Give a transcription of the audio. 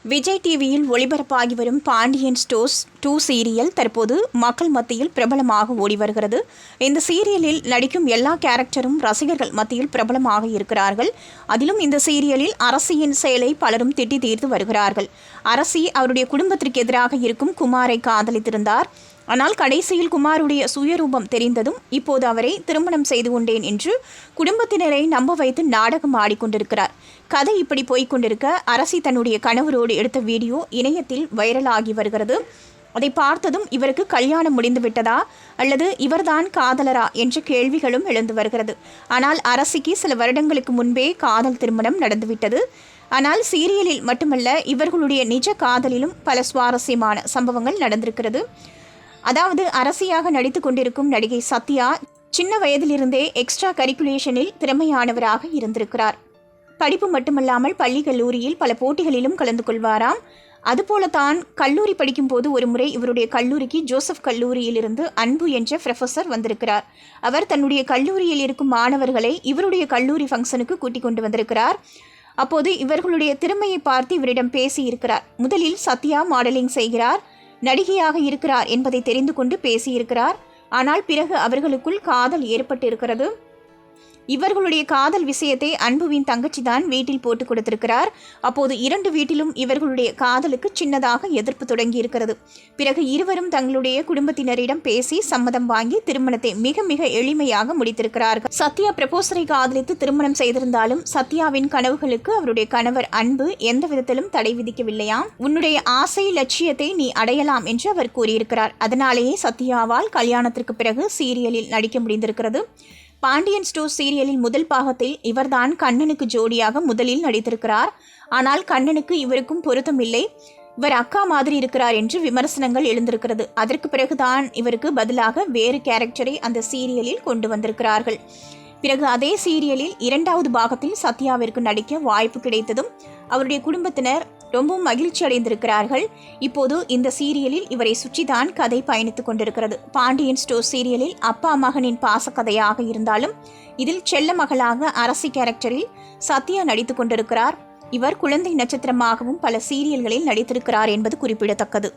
விஜய் டிவியில் ஒளிபரப்பாகி வரும் Pandian stores 2 serial தற்போது மக்கள் மத்தியில் பிரபலமாக ஓடி வருகிறது. இந்த சீரியலில் நடிக்கும் எல்லா கேரக்டரும் ரசிகர்கள் மத்தியில் பிரபலமாக இருக்கிறார்கள். அதிலும் இந்த சீரியலில் அரசியின் செயலை பலரும் திட்டி தீர்த்து வருகிறார்கள். அரசி அவருடைய குடும்பத்திற்கு எதிராக இருக்கும் குமாரை காதலித்திருந்தார். ஆனால் கடைசியில் குமாருடைய சுயரூபம் தெரிந்ததும் இப்போது அவரை திருமணம் செய்து கொண்டேன் என்று குடும்பத்தினரை நம்ப வைத்து நாடகம் ஆடிக்கொண்டிருக்கிறார். கதை இப்படி போய்கொண்டிருக்க அரசி தன்னுடைய கணவரோடு எடுத்த வீடியோ இணையத்தில் வைரலாகி வருகிறது. அதை பார்த்ததும் இவருக்கு கல்யாணம் முடிந்து விட்டதா அல்லது இவர்தான் காதலரா என்ற கேள்விகளும் எழுந்து வருகிறது. ஆனால் அரசிக்கு சில வருடங்களுக்கு முன்பே காதல் திருமணம் நடந்துவிட்டது. ஆனால் சீரியலில் மட்டுமல்ல, இவர்களுடைய நிஜ காதலிலும் பல சுவாரஸ்யமான சம்பவங்கள் நடந்திருக்கிறது. அதாவது அரசியாக நடித்து கொண்டிருக்கும் நடிகை சத்யா சின்ன வயதிலிருந்தே எக்ஸ்ட்ரா கரிக்குலேஷனில் திறமையானவராக இருந்திருக்கிறார். படிப்பு மட்டுமல்லாமல் பள்ளி கல்லூரியில் பல போட்டிகளிலும் கலந்து கொள்வாராம். அதுபோலத்தான் கல்லூரி படிக்கும் போது ஒரு முறை இவருடைய கல்லூரிக்கு ஜோசப் கல்லூரியிலிருந்து அன்பு என்ற ப்ரொஃபஸர் வந்திருக்கிறார். அவர் தன்னுடைய கல்லூரியில் இருக்கும் மாணவர்களை இவருடைய கல்லூரி ஃபங்க்ஷனுக்கு கூட்டிக் கொண்டு வந்திருக்கிறார். அப்போது இவர்களுடைய திறமையை பார்த்து இவரிடம் பேசியிருக்கிறார். முதலில் சத்யா மாடலிங் செய்கிறார், நடிகையாக இருக்கிறார் என்பதை தெரிந்து கொண்டு பேசியிருக்கிறார். ஆனால் பிறகு அவர்களுக்குள் காதல் ஏற்பட்டு இருக்கிறது. இவர்களுடைய காதல் விஷயத்தை அன்புவின் தங்கச்சி தான் வீட்டில் போட்டு கொடுத்திருக்கிறார். அப்போது இரண்டு வீட்டிலும் இவர்களுடைய காதலுக்கு சின்னதாக எதிர்ப்பு தொடங்கி இருக்கிறது. பிறகு இருவரும் தங்களுடைய குடும்பத்தினரிடம் பேசி சம்மதம் வாங்கி திருமணத்தை மிக மிக எளிமையாக முடித்திருக்கிறார்கள். சத்யா ப்ரப்போசரை காதலித்து திருமணம் செய்திருந்தாலும் சத்யாவின் கனவுகளுக்கு அவருடைய கணவர் அன்பு எந்த விதத்திலும் தடை விதிக்கவில்லையாம். உன்னுடைய ஆசை லட்சியத்தை நீ அடையலாம் என்று அவர் கூறியிருக்கிறார். அதனாலேயே சத்யாவால் கல்யாணத்திற்கு பிறகு சீரியலில் நடிக்க முடிந்திருக்கிறது. பாண்டியன் ஸ்டோர்ஸ் சீரியலில் முதல் பாகத்தில் இவர்தான் கண்ணனுக்கு ஜோடியாக முதலில் நடித்திருக்கிறார். ஆனால் கண்ணனுக்கு இவருக்கும் பொருத்தமில்லை, இவர் அக்கா மாதிரி இருக்கிறார் என்று விமர்சனங்கள் எழுந்திருக்கிறது. அதற்கு பிறகுதான் இவருக்கு பதிலாக வேறு கேரக்டரை அந்த சீரியலில் கொண்டு வந்திருக்கிறார்கள். பிறகு அதே சீரியலில் இரண்டாவது பாகத்தில் சத்யாவிற்கு நடிக்க வாய்ப்பு கிடைத்ததும் அவருடைய குடும்பத்தினர் ரொம்பவும் மகிழ்ச்சி அடைந்திருக்கிறார்கள். இப்போது இந்த சீரியலில் இவரை சுற்றிதான் கதை பயணித்துக் கொண்டிருக்கிறது. பாண்டியன் ஸ்டோர் சீரியலில் அப்பா மகனின் பாசக்கதையாக இருந்தாலும் இதில் செல்ல மகளாக அரசி கேரக்டரில் சத்யா நடித்துக் கொண்டிருக்கிறார். இவர் குழந்தை நட்சத்திரமாகவும் பல சீரியல்களில் நடித்திருக்கிறார் என்பது குறிப்பிடத்தக்கது.